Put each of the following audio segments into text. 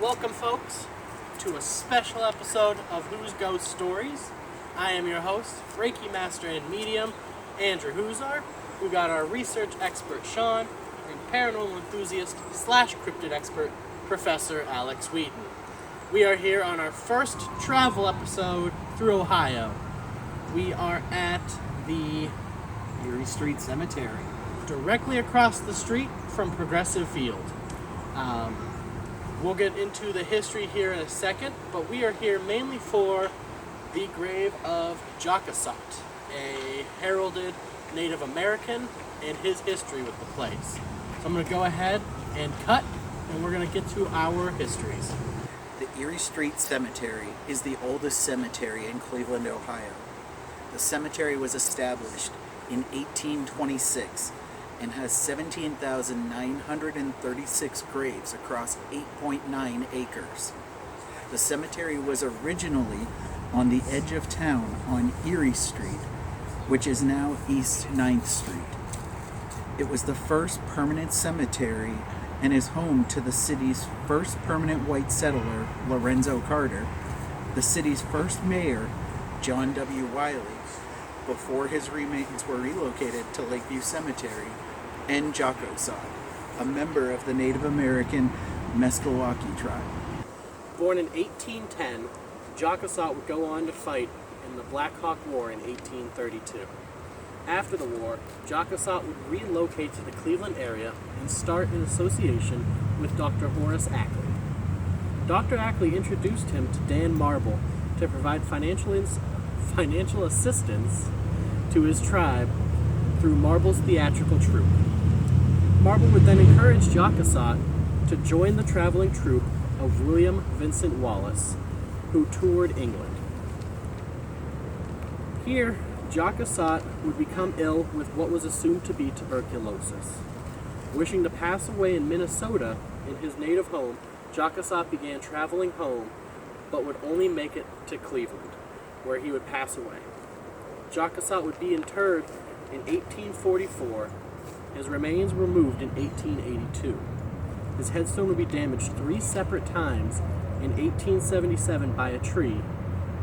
Welcome, folks, to a special episode of Who's Ghost Stories. I am your host, Reiki Master and Medium, Andrew Huzar. We got our research expert, Sean, and paranormal enthusiast / cryptid expert, Professor Alex Wheaton. We are here on our first travel episode through Ohio. We are at the Erie Street Cemetery, directly across the street from Progressive Field. We'll get into the history here in a second, but we are here mainly for the grave of Joc-O-Sot, a heralded Native American, and his history with the place. So I'm going to go ahead and cut, and we're going to get to our histories. the Erie Street Cemetery is the oldest cemetery in Cleveland, Ohio. The cemetery was established in 1826 and has 17,936 graves across 8.9 acres. The cemetery was originally on the edge of town on Erie Street, which is now East 9th Street. It was the first permanent cemetery and is home to the city's first permanent white settler, Lorenzo Carter, the city's first mayor, John W. Wiley, before his remains were relocated to Lakeview Cemetery, and Joc-O-Sot, a member of the Native American Meskwaki tribe. Born in 1810, Joc-O-Sot would go on to fight in the Black Hawk War in 1832. After the war, Joc-O-Sot would relocate to the Cleveland area and start an association with Dr. Horace Ackley. Dr. Ackley introduced him to Dan Marble to provide financial assistance to his tribe through Marble's theatrical troupe. Marble would then encourage Joc-O-Sot to join the traveling troupe of William Vincent Wallace, who toured England. Here, Joc-O-Sot would become ill with what was assumed to be tuberculosis. Wishing to pass away in Minnesota, in his native home, Joc-O-Sot began traveling home, but would only make it to Cleveland, where he would pass away. Joc-O-Sot would be interred in 1844. His remains were moved in 1882. His headstone would be damaged 3 separate times: in 1877 by a tree,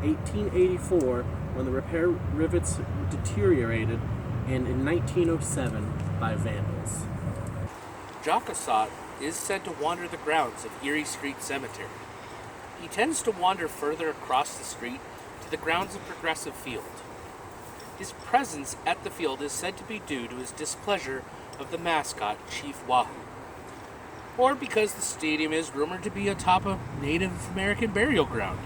1884 when the repair rivets deteriorated, and in 1907 by vandals. Joc-O-Sot is said to wander the grounds of Erie Street Cemetery. He tends to wander further across the street to the grounds of Progressive Field. His presence at the field is said to be due to his displeasure of the mascot, Chief Wahoo, or because the stadium is rumored to be atop a Native American burial ground.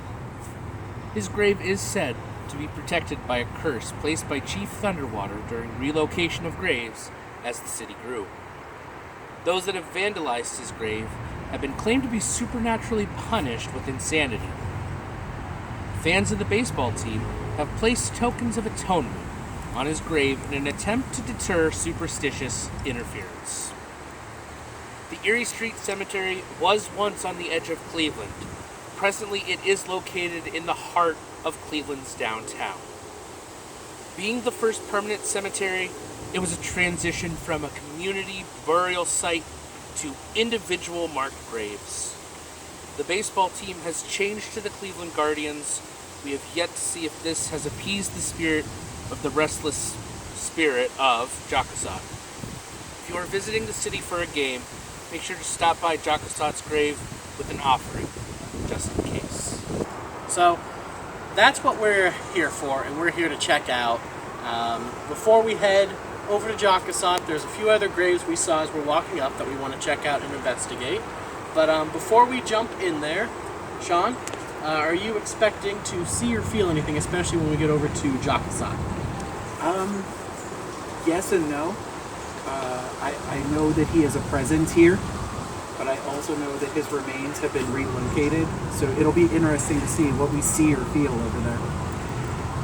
His grave is said to be protected by a curse placed by Chief Thunderwater during relocation of graves as the city grew. Those that have vandalized his grave have been claimed to be supernaturally punished with insanity. Fans of the baseball team have placed tokens of atonement on his grave in an attempt to deter superstitious interference. The Erie Street Cemetery was once on the edge of Cleveland. Presently, it is located in the heart of Cleveland's downtown. Being the first permanent cemetery, it was a transition from a community burial site to individual marked graves. The baseball team has changed to the Cleveland Guardians. We have yet to see if this has appeased the spirit of the restless spirit of Joc-O-Sot. If you are visiting the city for a game, make sure to stop by Joc-O-Sot's grave with an offering, just in case. So, that's what we're here for, and we're here to check out. Before we head over to Joc-O-Sot, there's a few other graves we saw as we're walking up that we want to check out and investigate. But before we jump in there, Sean, are you expecting to see or feel anything, especially when we get over to Joc-O-Sot? Yes and no. I know that he has a presence here, but I also know that his remains have been relocated, so it'll be interesting to see what we see or feel over there.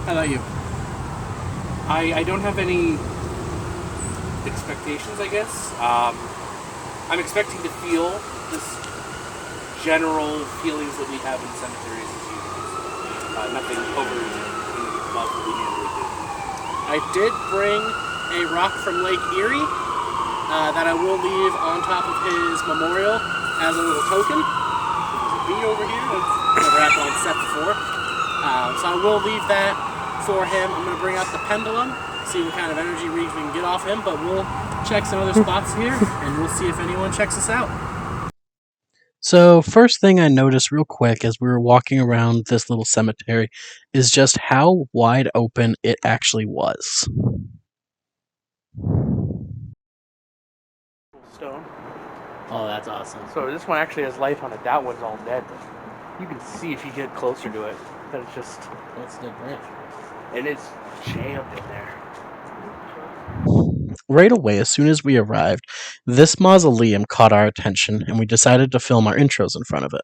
How about you? I don't have any expectations, I guess. I'm expecting to feel this general feelings that we have in cemeteries as usual. Nothing over and above what we usually do. I did bring a rock from Lake Erie that I will leave on top of his memorial as a little token. be over here. It's never happened on set before. So I will leave that for him. I'm going to bring out the pendulum, see what kind of energy reads we can get off him, but we'll check some other spots here, and we'll see if anyone checks us out. So, first thing I noticed real quick as we were walking around this little cemetery is just how wide open it actually was. Stone. Oh, that's awesome. So this one actually has life on it. That one's all dead. You can see if you get closer to it that it's just, That's the branch. and it's jammed in there. Right away, as soon as we arrived, this mausoleum caught our attention, and we decided to film our intros in front of it.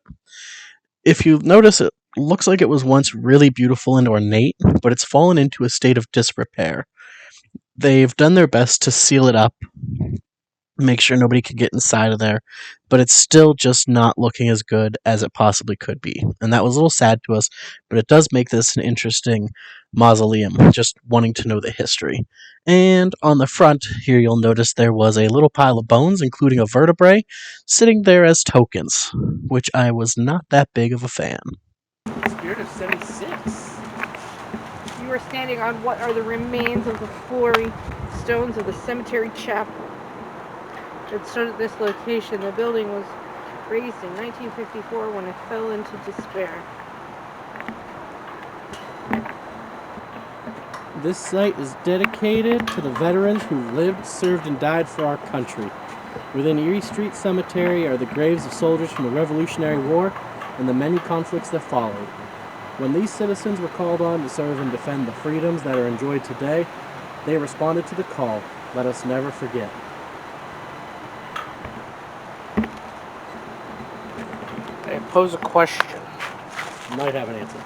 If you notice, it looks like it was once really beautiful and ornate, but it's fallen into a state of disrepair. They've done their best to seal it up, make sure nobody could get inside of there, but it's still just not looking as good as it possibly could be. And that was a little sad to us, but it does make this an interesting mausoleum, just wanting to know the history. And on the front here, you'll notice there was a little pile of bones, including a vertebrae, sitting there as tokens, which I was not that big of a fan. Spirit of 76. You are standing on what are the remains of the flory stones of the cemetery chapel. It stood at this location. The building was raised in 1954 when it fell into despair. This site is dedicated to the veterans who lived, served, and died for our country. Within Erie Street Cemetery are the graves of soldiers from the Revolutionary War and the many conflicts that followed. When these citizens were called on to serve and defend the freedoms that are enjoyed today, they responded to the call. Let us never forget. I pose a question. Might have an answer.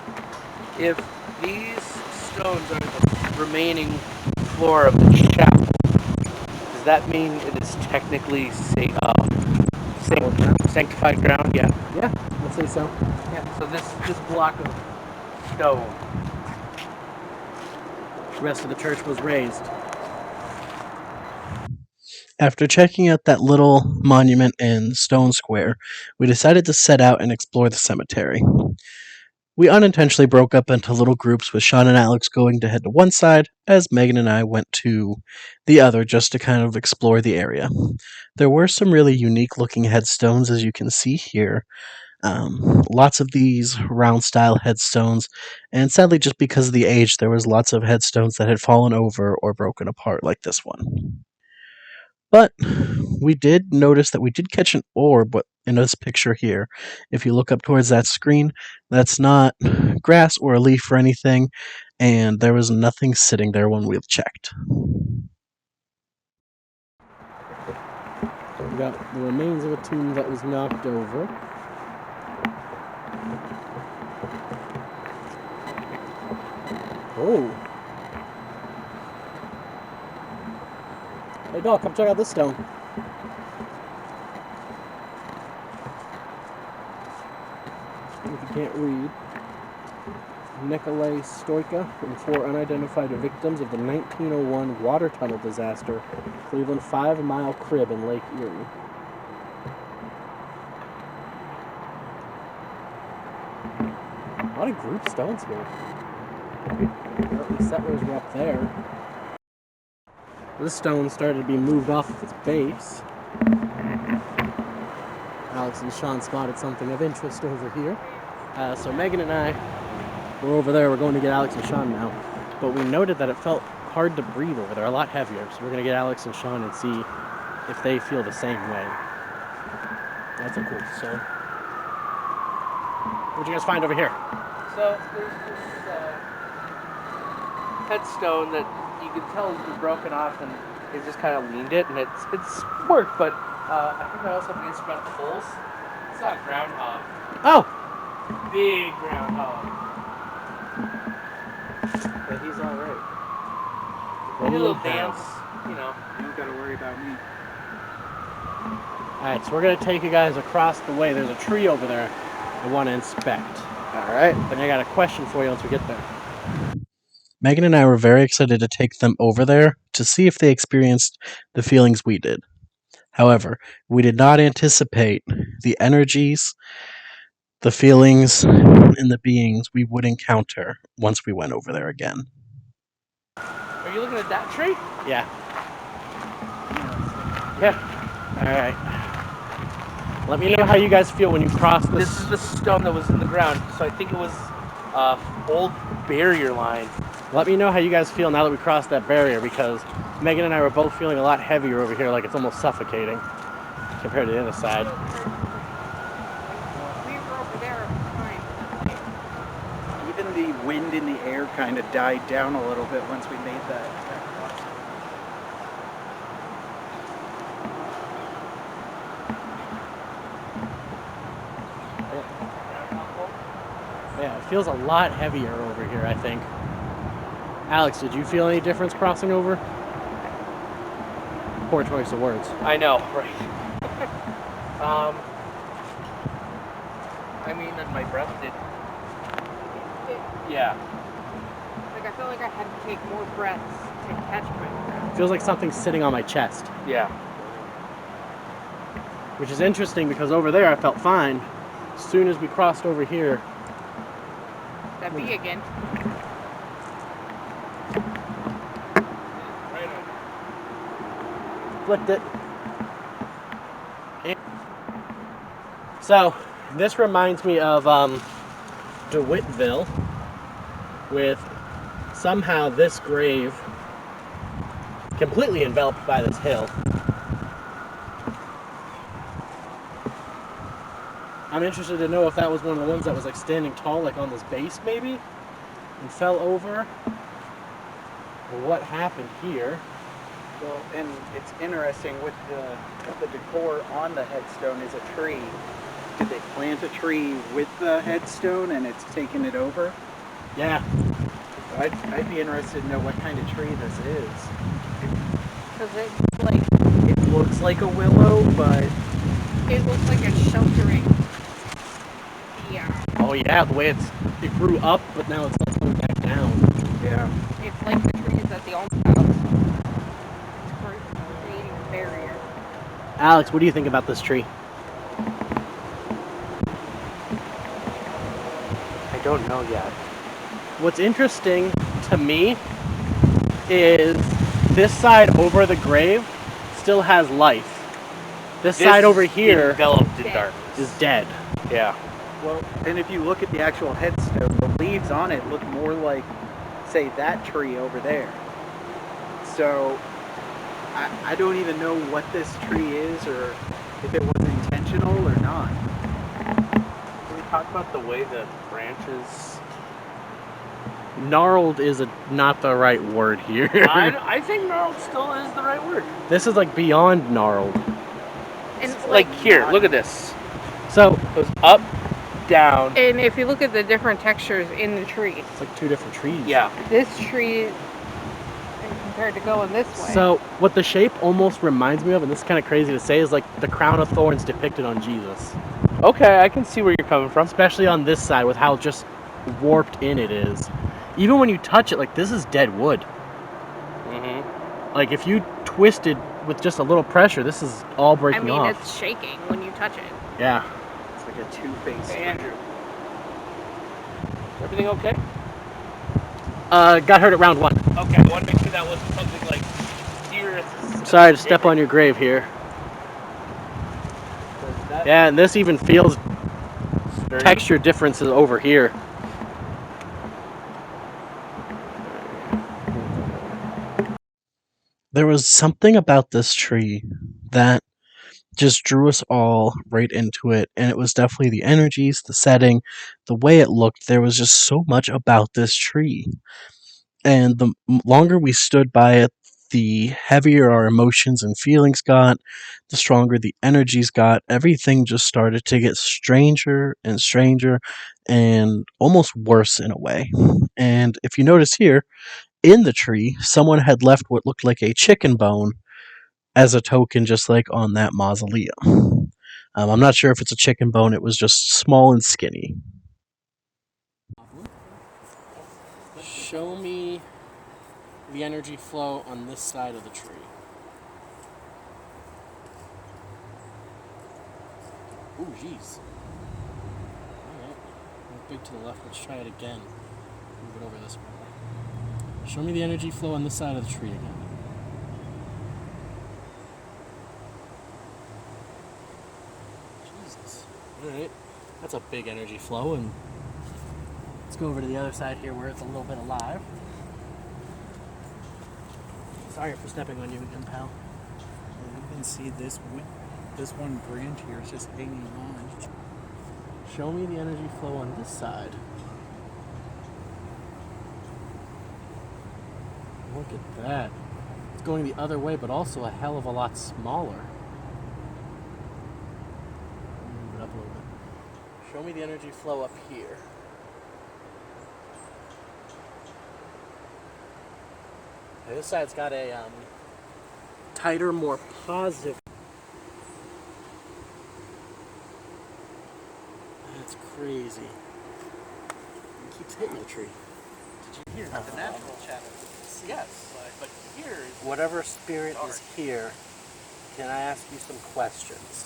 If these stones are the remaining floor of the chapel, does that mean it is technically sanctified ground? Yeah. Yeah, I'd say so. Yeah. So this block of stone. The rest of the church was razed. After checking out that little monument in Stone Square, we decided to set out and explore the cemetery. We unintentionally broke up into little groups, with Sean and Alex going to head to one side, as Megan and I went to the other just to kind of explore the area. There were some really unique looking headstones, as you can see here. Lots of these round style headstones, and sadly, just because of the age, there was lots of headstones that had fallen over or broken apart, like this one. But we did notice that we did catch an orb in this picture here. If you look up towards that screen, that's not grass or a leaf or anything, and there was nothing sitting there when we checked. We got the remains of a tomb that was knocked over. Oh. Hey dog, come check out this stone. If you can't read, Nikolai Stoika and 4 unidentified victims of the 1901 water tunnel disaster, Cleveland 5-mile crib in Lake Erie. A lot of group stones here. The settlers were up there. This stone started to be moved off of its base. Alex and Sean spotted something of interest over here. So Megan and I were over there. We're going to get Alex and Sean now. But we noted that it felt hard to breathe over there, a lot heavier. So we're going to get Alex and Sean and see if they feel the same way. That's a cool stone. What'd you guys find over here? So there's this headstone that you can tell has been broken off, and they just kind of leaned it, and it's worked. But I think I also have an answer about the holes. It's not groundhog. Oh! Big groundhog. But he's alright. We did a little dance, you know. You don't gotta worry about me. Alright, so we're going to take you guys across the way. There's a tree over there I want to inspect. Alright? Then I got a question for you once we get there. Megan and I were very excited to take them over there to see if they experienced the feelings we did. However, we did not anticipate the energies the feelings and the beings we would encounter once we went over there again. Are you looking at that tree? Yeah. Yeah. Alright. Let me know how you guys feel when you cross this. This is the stone that was in the ground, so I think it was old barrier line. Let me know how you guys feel now that we crossed that barrier, because Megan and I were both feeling a lot heavier over here, like it's almost suffocating compared to the other side. We were over there fine. Even the wind in the air kind of died down a little bit once we made that crossing. Yeah, it feels a lot heavier over here, I think. Alex, did you feel any difference crossing over? Poor choice of words. I know, right? I mean, and my breath did. Yeah. Like I felt like I had to take more breaths to catch my breath. Feels like something's sitting on my chest. Yeah. Which is interesting because over there I felt fine. As soon as we crossed over here, That bee again. flipped it. So, this reminds me of DeWittville, with somehow this grave completely enveloped by this hill. I'm interested to know if that was one of the ones that was like standing tall, like on this base maybe, and fell over. Or what happened here? Well, and it's interesting with the decor on the headstone is a tree. Did they plant a tree with the headstone and it's taken it over? Yeah. I'd be interested to know what kind of tree this is. Because it's like, It looks like a willow, but it looks like it's sheltering. Yeah. Oh yeah, the way it grew up, but now it's like going back down. yeah. It's like the trees at the alms house. Creating a barrier. Alex, what do you think about this tree? I don't know yet. What's interesting to me is this side over the grave still has life. This side over here enveloped in Dead. darkness. is dead. Yeah. Well, and if you look at the actual headstone, the leaves on it look more like, say, that tree over there. So, I don't even know what this tree is or if it was intentional or not. Can we talk about the way the branches? Gnarled is not the right word here. I think gnarled still is the right word. This is like beyond gnarled. And Like here, look at this. So It goes up, down. And if you look at the different textures in the tree, it's like two different trees. Yeah. this tree, and compared to going this way. So what the shape almost reminds me of, and this is kind of crazy to say, is like the crown of thorns depicted on Jesus. Okay, I can see where you're coming from. Especially on this side with how just warped in it is. Even when you touch it, like this is dead wood. Mm-hmm. Like if you twisted with just a little pressure, this is all I breaking mean, off. it's shaking when you touch it. Yeah. It's like a two-faced Hey, Andrew. tree. Everything okay? Got hurt at round one. Okay, I want to make sure that wasn't something like here. Sorry to step on your grave here. Yeah, and this even feels texture differences over here. There was something about this tree that just drew us all right into it, and it was definitely the energies, the setting, the way it looked. There was just so much about this tree. And the longer we stood by it, the heavier our emotions and feelings got, the stronger the energies got. Everything just started to get stranger and stranger and almost worse in a way. And if you notice here, in the tree, someone had left what looked like a chicken bone as a token, just like on that mausoleum. I'm not sure if it's a chicken bone, it was just small and skinny. Show me the energy flow on this side of the tree. Ooh, jeez. big to the left. Let's try it again. Move it over this way. Show me the energy flow on this side of the tree again. Jesus. Alright. That's a big energy flow, and let's go over to the other side here where it's a little bit alive. Sorry for stepping on you again, pal. You can see this one branch here is just hanging on. Show me the energy flow on this side. Look at that. It's going the other way, but also a hell of a lot smaller. Move it up a little bit. Show me the energy flow up here. Okay, this side's got a tighter, more positive. That's crazy. It keeps hitting the tree. Did you hear the natural chatter? Yes, but here is Whatever spirit is here, can I ask you some questions?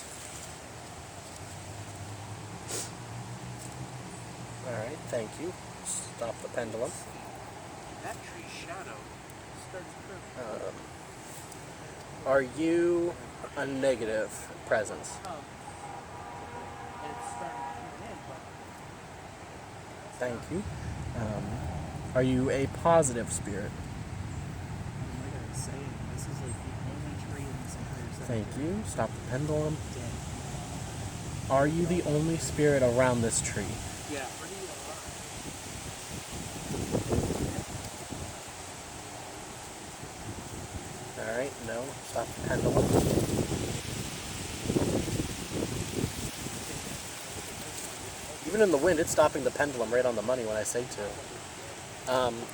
Alright, thank you. Stop the pendulum. that tree's shadow starts curving. Are you a negative presence? And it's starting to tune in, but Thank you. Are you a positive spirit? Like I was saying, this is like the only tree in this entire Thank cemetery. you. Stop the pendulum. Dead. Are you the only spirit around this tree? yeah. Alright, no. Stop the pendulum. Even in the wind, it's stopping the pendulum right on the money when I say to.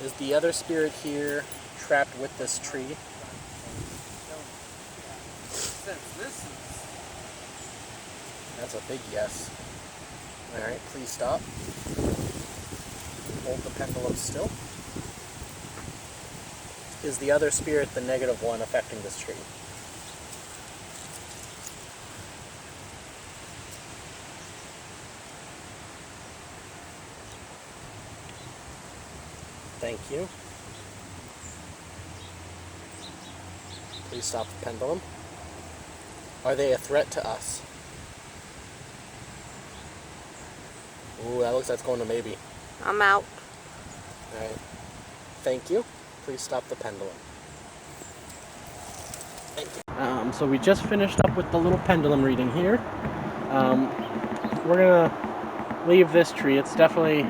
Is the other spirit here trapped with this tree? Since this is That's a big yes. Alright, please stop. Hold the pendulum still. Is the other spirit the negative one affecting this tree? Thank you. Please stop the pendulum. Are they a threat to us? Ooh, that looks like it's going to maybe. I'm out. Alright. Thank you. Please stop the pendulum. Thank you. So we just finished up with the little pendulum reading here. We're gonna leave this tree. It's definitely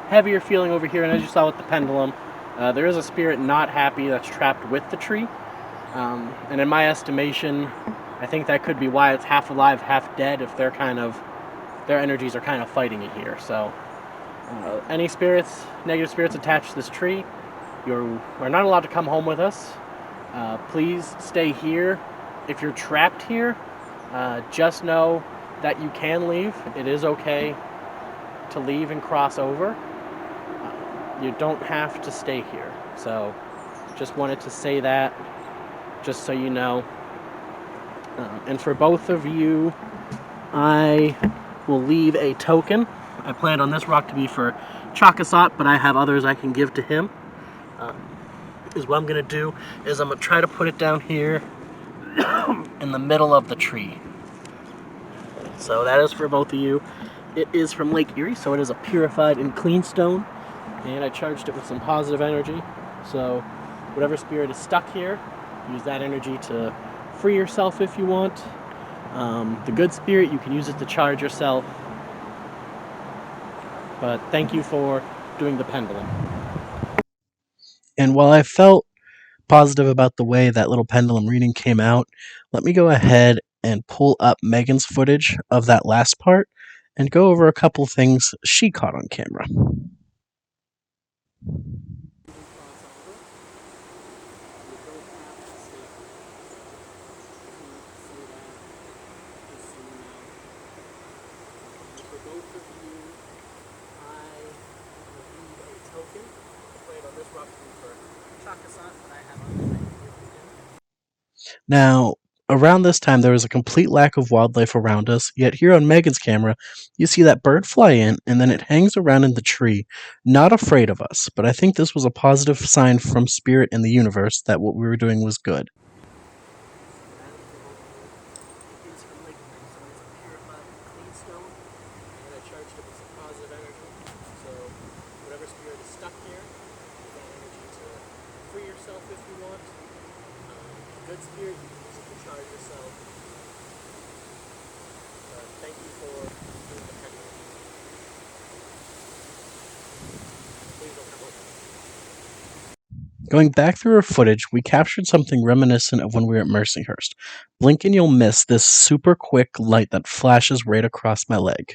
heavier feeling over here, and as you saw with the pendulum, there is a spirit not happy that's trapped with the tree. And in my estimation, I think that could be why it's half alive, half dead, if their energies are kind of fighting it here. So any spirits, negative spirits attached to this tree, you are not allowed to come home with us. Please stay here. If you're trapped here, just know that you can leave. It is okay to leave and cross over. You don't have to stay here. So just wanted to say that, just so you know. And for both of you, I will leave a token. I planned on this rock to be for Joc-O-Sot, but I have others I can give to him. Is what I'm going to do is I'm going to try to put it down here in the middle of the tree. So that is for both of you. It is from Lake Erie, so it is a purified and clean stone. And I charged it with some positive energy. So whatever spirit is stuck here, use that energy to free yourself if you want. The good spirit, you can use it to charge yourself. But thank you for doing the pendulum. And while I felt positive about the way that little pendulum reading came out, let me go ahead and pull up Megan's footage of that last part and go over a couple things she caught on camera. Now, Around this time, there was a complete lack of wildlife around us, yet here on Megan's camera, you see that bird fly in, and then it hangs around in the tree, not afraid of us, but I think this was a positive sign from Spirit in the universe that what we were doing was good. Good spirit, you can use it to charge yourself. Thank you for doing the heavy lifting. Please don't come over. Going back through our footage, we captured something reminiscent of when we were at Mercyhurst. Blink and you'll miss this super quick light that flashes right across my leg.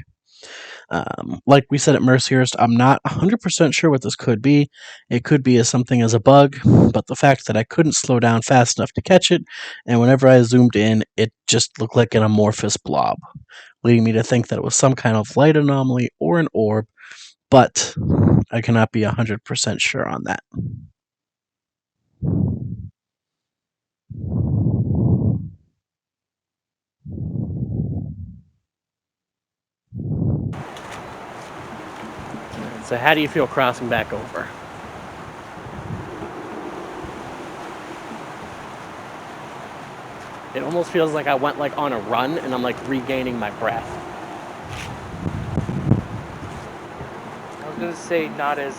Like we said at Mercyhurst, I'm not 100% sure what this could be. It could be as something as a bug, but the fact that I couldn't slow down fast enough to catch it, and whenever I zoomed in, it just looked like an amorphous blob, leading me to think that it was some kind of light anomaly or an orb, but I cannot be 100% sure on that. So how do you feel crossing back over? It almost feels like I went like on a run and I'm like regaining my breath. I was gonna say not as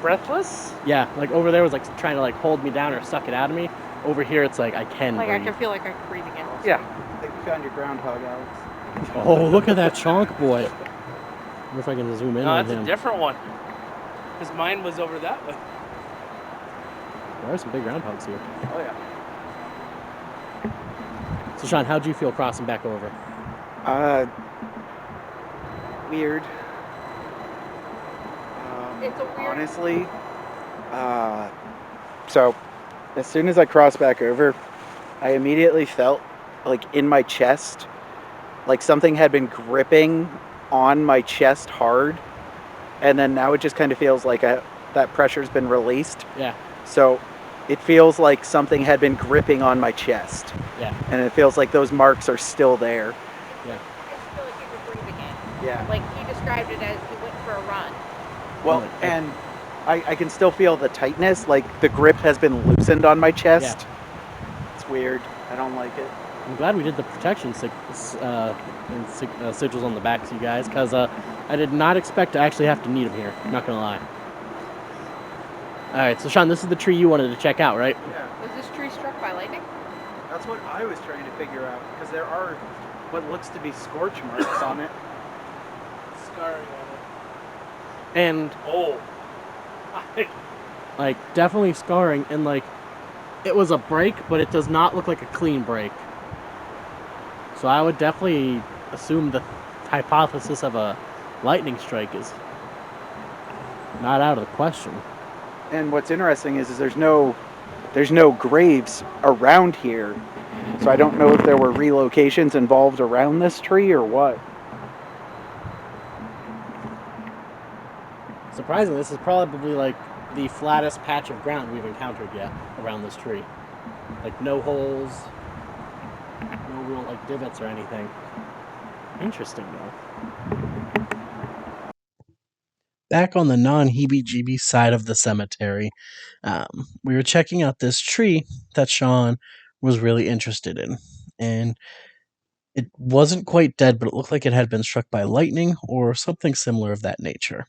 breathless. Yeah, like over there was like trying to like hold me down or suck it out of me. Over here it's like I can Like I breathe. can feel like I can breathe again. Yeah. I think you found your groundhog, Alex. Oh, look at that chonk boy. I wonder if I can zoom in No, on that's him. a different one. Because mine was over that way. There are some big groundhogs here. Oh yeah. So Sean, how'd you feel crossing back over? Weird. It's a weird- Honestly, so as soon as I crossed back over, I immediately felt like in my chest, like something had been gripping on my chest hard, and then now it just kind of feels like that pressure's been released. Yeah. So it feels like something had been gripping on my chest, Yeah. and it feels like those marks are still there. I just feel like you could breathe again. Yeah. Like he described it as he went for a run. Well, and I can still feel the tightness, like the grip has been loosened on my chest. It's weird. I don't like it. I'm glad we did the protection sigils on the backs, you guys, because I did not expect to actually have to need them here. I'm not gonna lie. All right, so Sean, this is the tree you wanted to check out, right? Yeah, Was this tree struck by lightning? that's what I was trying to figure out, because there are what looks to be scorch marks on it. Scarring on And it. Oh. like definitely scarring, and like it was a break, but it does not look like a clean break. So I would definitely assume the hypothesis of a lightning strike is not out of the question. And what's interesting is there's no graves around here, so I don't know if there were relocations involved around this tree or what. Surprisingly, this is probably like the flattest patch of ground we've encountered yet around this tree. Like no holes, no real like divots or anything. Interesting though. Back on the non-heebie-jeebie side of the cemetery, we were checking out this tree that Sean was really interested in. And it wasn't quite dead, but it looked like it had been struck by lightning or something similar of that nature.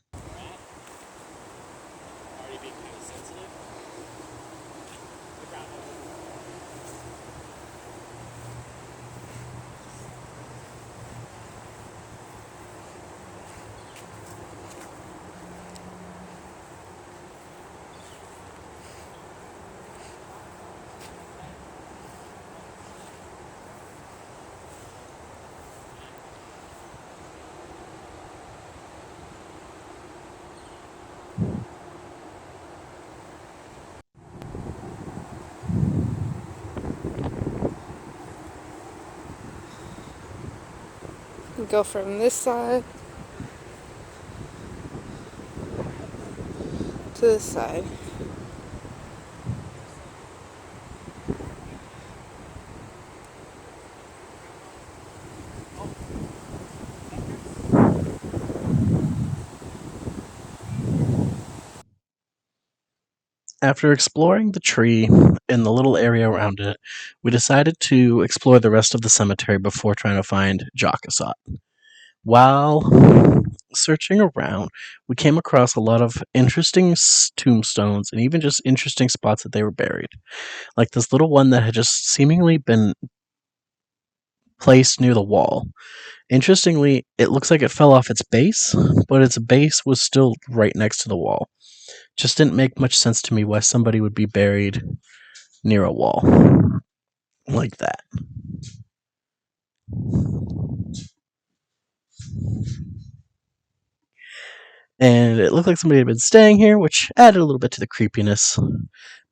Go from this side to this side. After exploring the tree and the little area around it, we decided to explore the rest of the cemetery before trying to find Joc-O-Sot. While searching around, we came across a lot of interesting tombstones and even just interesting spots that they were buried. Like this little one that had just seemingly been placed near the wall. Interestingly, it looks like it fell off its base, but its base was still right next to the wall. Just didn't make much sense to me why somebody would be buried near a wall like that. And it looked like somebody had been staying here, which added a little bit to the creepiness.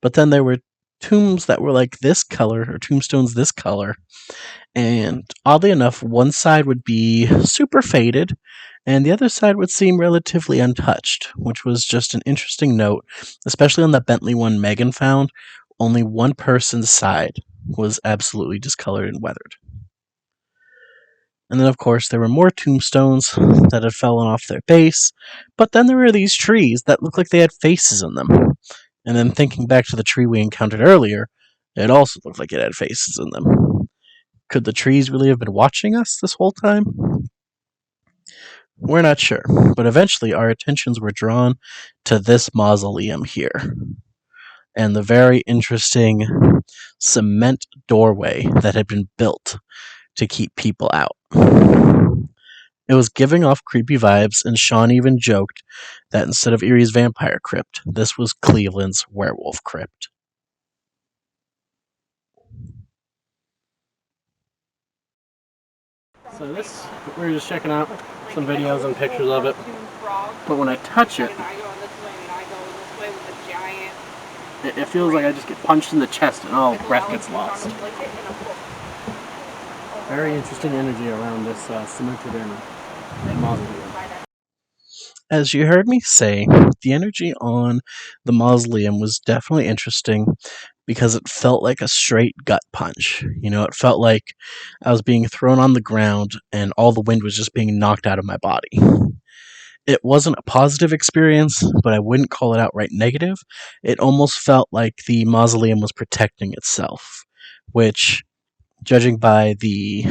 But then there were tombs that were like this color, or tombstones this color. And oddly enough, one side would be super faded, and the other side would seem relatively untouched, which was just an interesting note, especially on the Bentley one Megan found. Only one person's side was absolutely discolored and weathered. And then, of course, there were more tombstones that had fallen off their base, but then there were these trees that looked like they had faces in them. And then thinking back to the tree we encountered earlier, it also looked like it had faces in them. Could the trees really have been watching us this whole time? We're not sure, but eventually our attentions were drawn to this mausoleum here, and the very interesting cement doorway that had been built to keep people out. It was giving off creepy vibes, and Sean even joked that instead of Erie's vampire crypt, this was Cleveland's werewolf crypt. So this, we were just checking out some videos and pictures of it, but when I touch it, it feels like I just get punched in the chest and all breath gets lost. Very interesting energy around this cemented in mausoleum. As you heard me say, the energy on the mausoleum was definitely interesting because it felt like a straight gut punch. You know, it felt like I was being thrown on the ground and all the wind was just being knocked out of my body. It wasn't a positive experience, but I wouldn't call it outright negative. It almost felt like the mausoleum was protecting itself, which, judging by the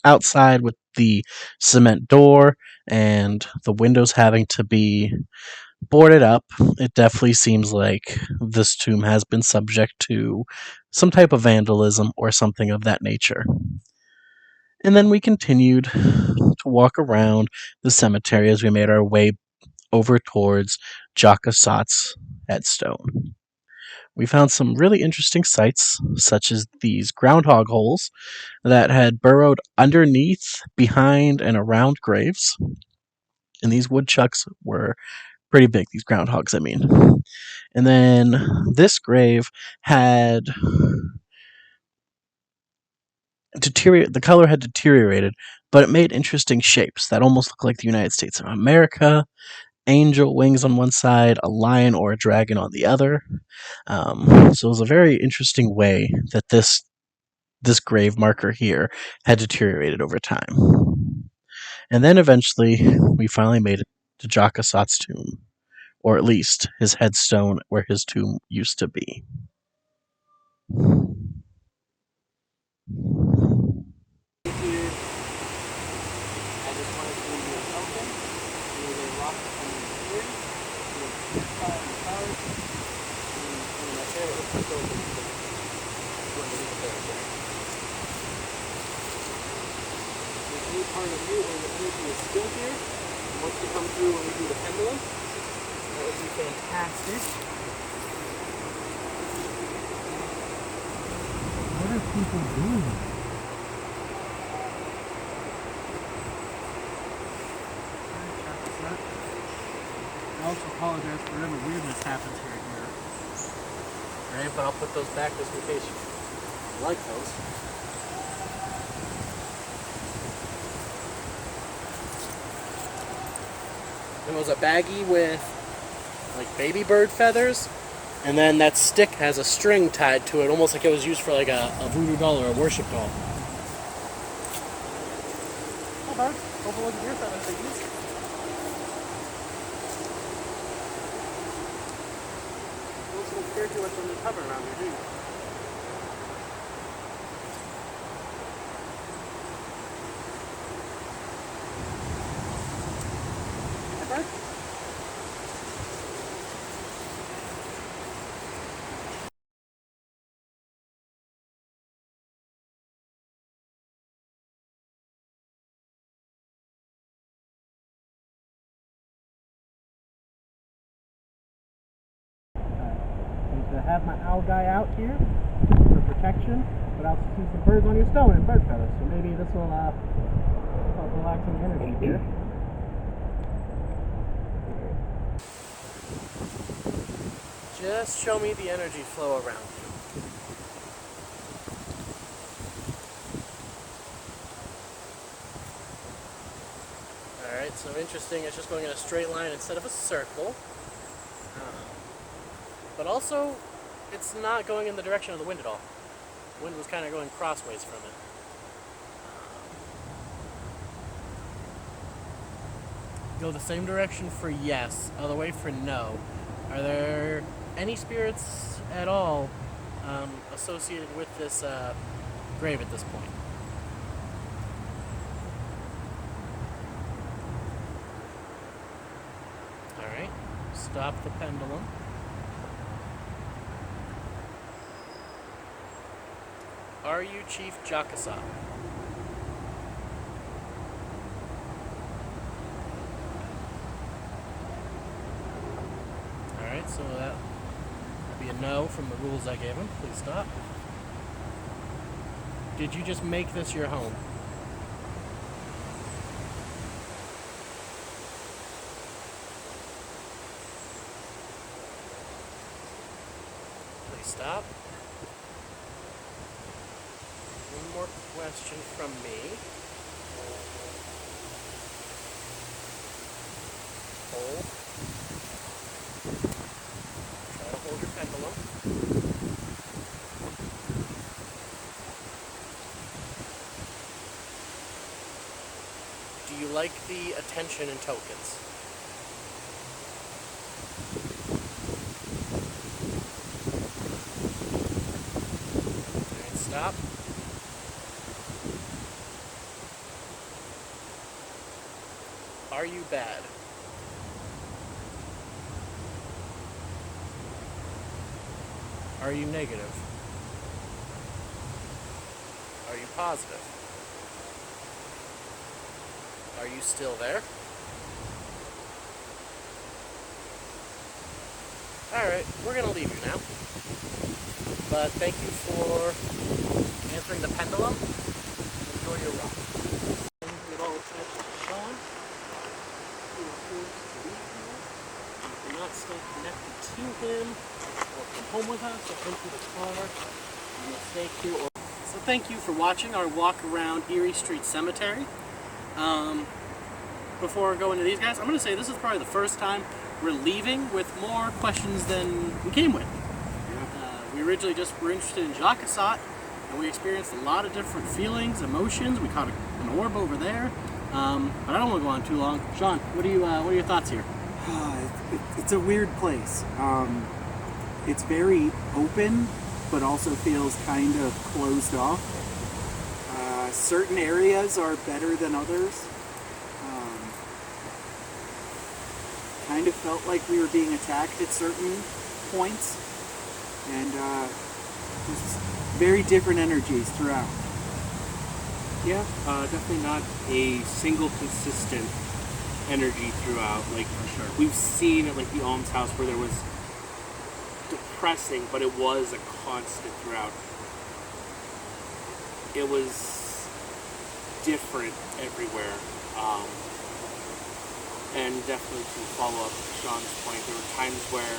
outside with the cement door and the windows having to be boarded up, it definitely seems like this tomb has been subject to some type of vandalism or something of that nature. And then we continued to walk around the cemetery as we made our way over towards Joc-O-Sot's headstone. We found some really interesting sights, such as these groundhog holes that had burrowed underneath, behind, and around graves. And these woodchucks were pretty big, these groundhogs, I mean. And then this grave had the color had deteriorated, but it made interesting shapes that almost looked like the United States of America. Angel wings on one side, a lion or a dragon on the other. So it was a very interesting way that this grave marker here had deteriorated over time. And then eventually, we finally made it to Joc-O-Sot's tomb, or at least his headstone where his tomb used to be. Part of you and the energy is still here. Once you come through when we do the pendulum, that would be fantastic. What are people doing? I also apologize for whatever weirdness happens here. Right, but I'll put those back just in case you like those. It was a baggie with like baby bird feathers, and then that stick has a string tied to it, almost like it was used for like a voodoo doll or a worship doll. Oh, bird, overlook your feathers, they use. hear too much when there's hovering around here, do you? Hi, Bert. To have my owl guy out here for protection, but I also see some birds on your stone and bird feathers, so maybe this will help relax some energy here. Just show me the energy flow around you. Alright, so interesting, it's just going in a straight line instead of a circle. But also, it's not going in the direction of the wind at all. The wind was kind of going crossways from it. Go the same direction for yes, other way for no. Are there any spirits at all associated with this grave at this point? Alright, stop the pendulum. Are you Chief Joc-O-Sot? Alright, so that would be a no from the rules I gave him. Please stop. Did you just make this your home? Please stop. One more question from me. Hold. Try to hold your pendulum. Do you like the attention and tokens? Alright, stop. Are you bad? Are you negative? Are you positive? Are you still there? Alright, we're gonna leave you now. But thank you for answering the pendulum. Enjoy your walk. Give all attention to Sean. He appears to be here. You cannot stay connected to him or come home with us or into the car. You will stay here. So thank you for watching our walk around Erie Street Cemetery. Before going to these guys, I'm going to say this is probably the first time we're leaving with more questions than we came with. We originally just were interested in Joc-O-Sot, and we experienced a lot of different feelings, emotions. We caught an orb over there, but I don't want to go on too long. Sean, what are your thoughts here? It's a weird place. It's very open, but also feels kind of closed off. Certain areas are better than others. Kind of felt like we were being attacked at certain points, and just very different energies throughout. Yeah, definitely not a single consistent energy throughout. Like, for sure, we've seen at like the Alms House where there was depressing, but it was a constant throughout. It was different everywhere. And definitely to follow up Sean's point, there were times where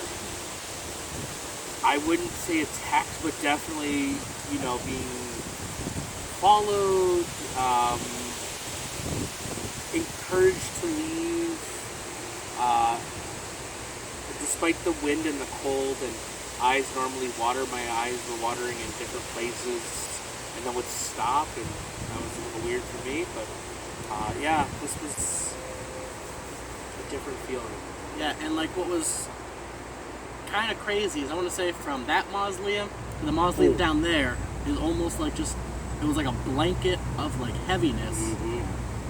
I wouldn't say attacked, but definitely, being followed, encouraged to leave, despite the wind and the cold, and eyes normally water, my eyes were watering in different places, and then would stop, and that was a little weird for me, but yeah, this was different feeling. Yeah, and like what was kind of crazy is I want to say from that mausoleum to the mausoleum down there is almost like just, it was like a blanket of like heaviness.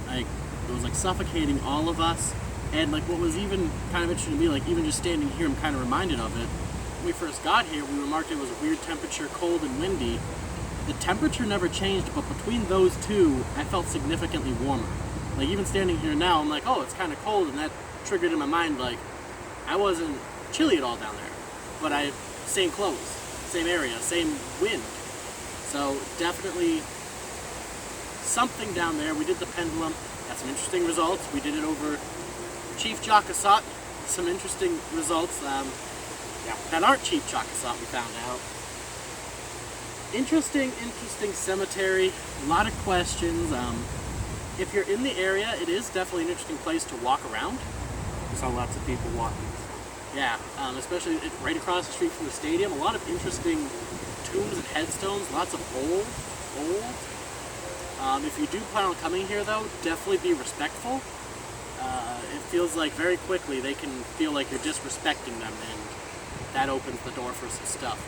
Like it was like suffocating all of us. And like what was even kind of interesting to me, like even just standing here, I'm kind of reminded of it. When we first got here, we remarked it was a weird temperature, cold and windy. The temperature never changed, but between those two, I felt significantly warmer. Like even standing here now, I'm like, oh, it's kind of cold, and that triggered in my mind like I wasn't chilly at all down there, but same clothes, same area, same wind. So definitely something down there. We did the pendulum, got some interesting results. We did it over Chief Joc-O-Sot, some interesting results that aren't Chief Joc-O-Sot, we found out. Interesting cemetery, a lot of questions. If you're in the area, it is definitely an interesting place to walk around. I saw lots of people walking. Yeah, especially right across the street from the stadium. A lot of interesting tombs and headstones, lots of old. If you do plan on coming here though, definitely be respectful. It feels like very quickly they can feel like you're disrespecting them, and that opens the door for some stuff.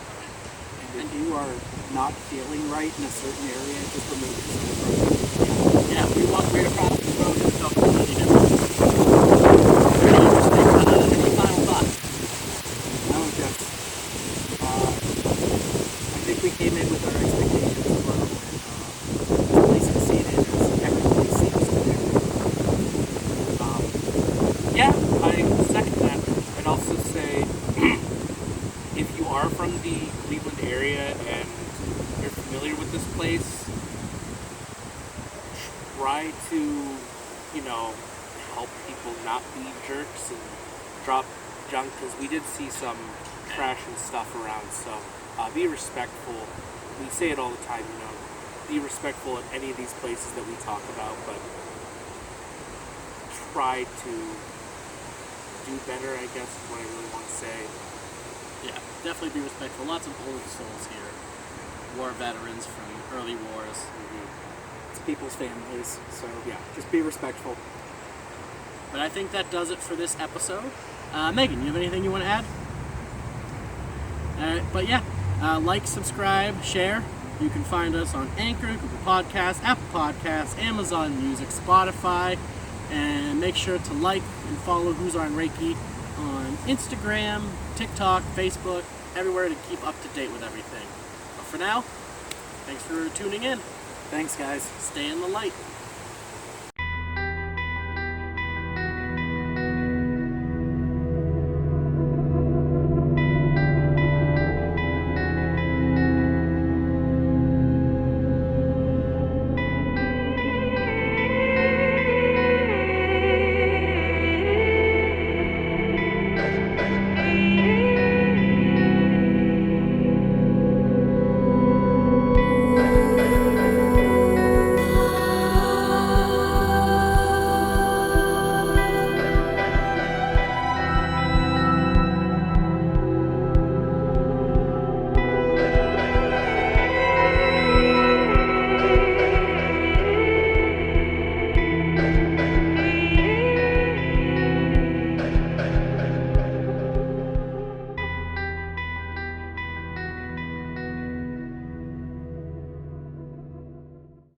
And if you are not feeling right in a certain area, just remove yourself. Yeah, we walked right across the road and felt completely different. Very interesting. Any final thoughts? No, just, I think we came in with our expectations low, and the place exceeded as everybody seems to do. Yeah, I second that. I'd also say if you are from the Cleveland area and you're familiar with this place, try to, help people not be jerks and drop junk, because we did see some trash and stuff around, so be respectful. We say it all the time, be respectful at any of these places that we talk about, but try to do better, I guess is what I really want to say. Yeah, definitely be respectful. Lots of old souls here. War veterans from early wars. It's people's families, so yeah, just be respectful. But I think that does it for this episode. Megan, you have anything you want to add? But yeah, like, subscribe, share. You can find us on Anchor, Google Podcasts, Apple Podcasts, Amazon Music, Spotify, and make sure to like and follow Who's on Reiki on Instagram, TikTok, Facebook, everywhere to keep up to date with everything. But for now, thanks for tuning in. Thanks, guys. Stay in the light.